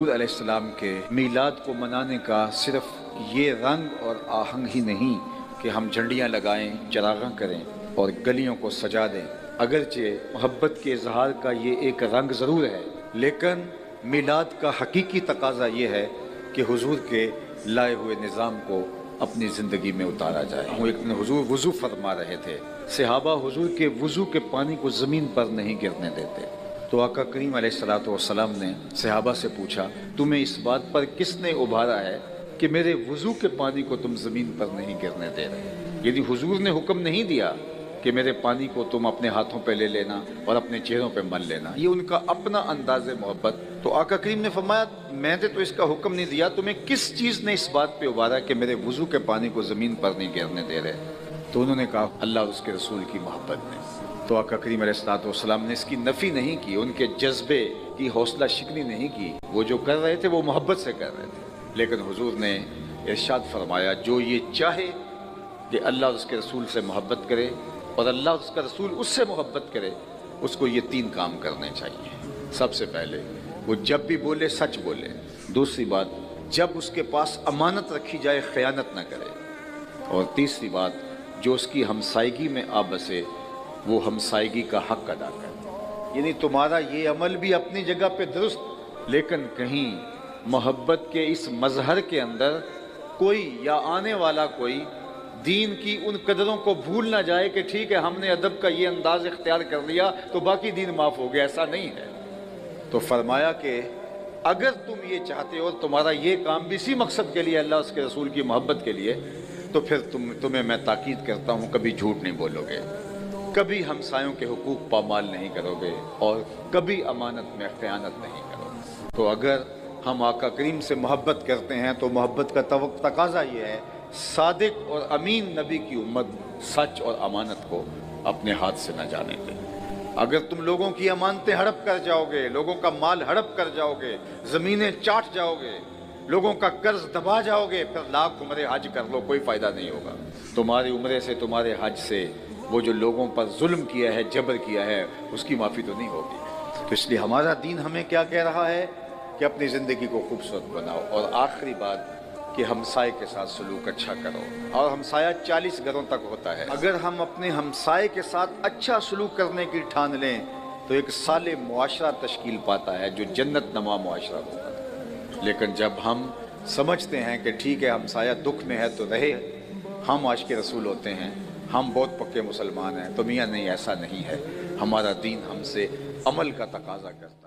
حضور علیہ السلام کے میلاد کو منانے کا صرف یہ رنگ اور آہنگ ہی نہیں کہ ہم جھنڈیاں لگائیں، چراغاں کریں اور گلیوں کو سجا دیں۔ اگرچہ محبت کے اظہار کا یہ ایک رنگ ضرور ہے، لیکن میلاد کا حقیقی تقاضا یہ ہے کہ حضور کے لائے ہوئے نظام کو اپنی زندگی میں اتارا جائے۔ ایک دن حضور وضو فرما رہے تھے، صحابہ حضور کے وضو کے پانی کو زمین پر نہیں گرنے دیتے، تو آقا کریم علیہ السلام نے صحابہ سے پوچھا، تمہیں اس بات پر کس نے ابھارا ہے کہ میرے وضو کے پانی کو تم زمین پر نہیں گرنے دے رہے؟ یعنی حضور نے حکم نہیں دیا کہ میرے پانی کو تم اپنے ہاتھوں پہ لے لینا اور اپنے چہروں پہ مل لینا، یہ ان کا اپنا انداز محبت۔ تو آقا کریم نے فرمایا، میں نے تو اس کا حکم نہیں دیا، تمہیں کس چیز نے اس بات پہ ابھارا کہ میرے وضو کے پانی کو زمین پر نہیں گرنے دے رہے؟ تو انہوں نے کہا، اللہ اور اس کے رسول کی محبت نے۔ تو آقا کریم علیہ السلام نے اس کی نفی نہیں کی، ان کے جذبے کی حوصلہ شکنی نہیں کی، وہ جو کر رہے تھے وہ محبت سے کر رہے تھے۔ لیکن حضور نے ارشاد فرمایا، جو یہ چاہے کہ اللہ اور اس کے رسول سے محبت کرے اور اللہ اور اس کا رسول اس سے محبت کرے، اس کو یہ 3 کام کرنے چاہیے۔ سب سے پہلے وہ جب بھی بولے سچ بولے، دوسری بات جب اس کے پاس امانت رکھی جائے خیانت نہ کرے، اور تیسری بات جو اس کی ہمسائیگی میں آ بسے وہ ہمسائیگی کا حق ادا کرے۔ یعنی تمہارا یہ عمل بھی اپنی جگہ پہ درست، لیکن کہیں محبت کے اس مظہر کے اندر کوئی یا آنے والا کوئی دین کی ان قدروں کو بھول نہ جائے کہ ٹھیک ہے ہم نے ادب کا یہ انداز اختیار کر لیا تو باقی دین معاف ہو گیا، ایسا نہیں ہے۔ تو فرمایا کہ اگر تم یہ چاہتے ہو تمہارا یہ کام بھی اسی مقصد کے لیے، اللہ اس کے رسول کی محبت کے لیے، تو پھر تمہیں میں تاکید کرتا ہوں کبھی جھوٹ نہیں بولو گے، کبھی ہمسایوں کے حقوق پامال نہیں کرو گے، اور کبھی امانت میں خیانت نہیں کرو گے۔ تو اگر ہم آقا کریم سے محبت کرتے ہیں تو محبت کا تقاضا یہ ہے، صادق اور امین نبی کی امت سچ اور امانت کو اپنے ہاتھ سے نہ جانے دے۔ اگر تم لوگوں کی امانتیں ہڑپ کر جاؤ گے، لوگوں کا مال ہڑپ کر جاؤ گے، زمینیں چاٹ جاؤ گے، لوگوں کا قرض دبا جاؤ گے، پھر لاکھ عمرے حج کر لو، کوئی فائدہ نہیں ہوگا۔ تمہاری عمرے سے، تمہارے حج سے وہ جو لوگوں پر ظلم کیا ہے، جبر کیا ہے، اس کی معافی تو نہیں ہوگی۔ تو اس لیے ہمارا دین ہمیں کیا کہہ رہا ہے کہ اپنی زندگی کو خوبصورت بناؤ، اور آخری بات کہ ہمسائے کے ساتھ سلوک اچھا کرو، اور ہمسایہ 40 گھروں تک ہوتا ہے۔ اگر ہم اپنے ہمسائے کے ساتھ اچھا سلوک کرنے کی ٹھان لیں تو ایک صالح معاشرہ تشکیل پاتا ہے جو جنت نما معاشرہ ہوگا۔ لیکن جب ہم سمجھتے ہیں کہ ٹھیک ہے ہمسایہ دکھ میں ہے تو رہے، ہم عاشق رسول ہوتے ہیں، ہم بہت پکے مسلمان ہیں، تو میاں نہیں، ایسا نہیں ہے۔ ہمارا دین ہم سے عمل کا تقاضا کرتا ہے۔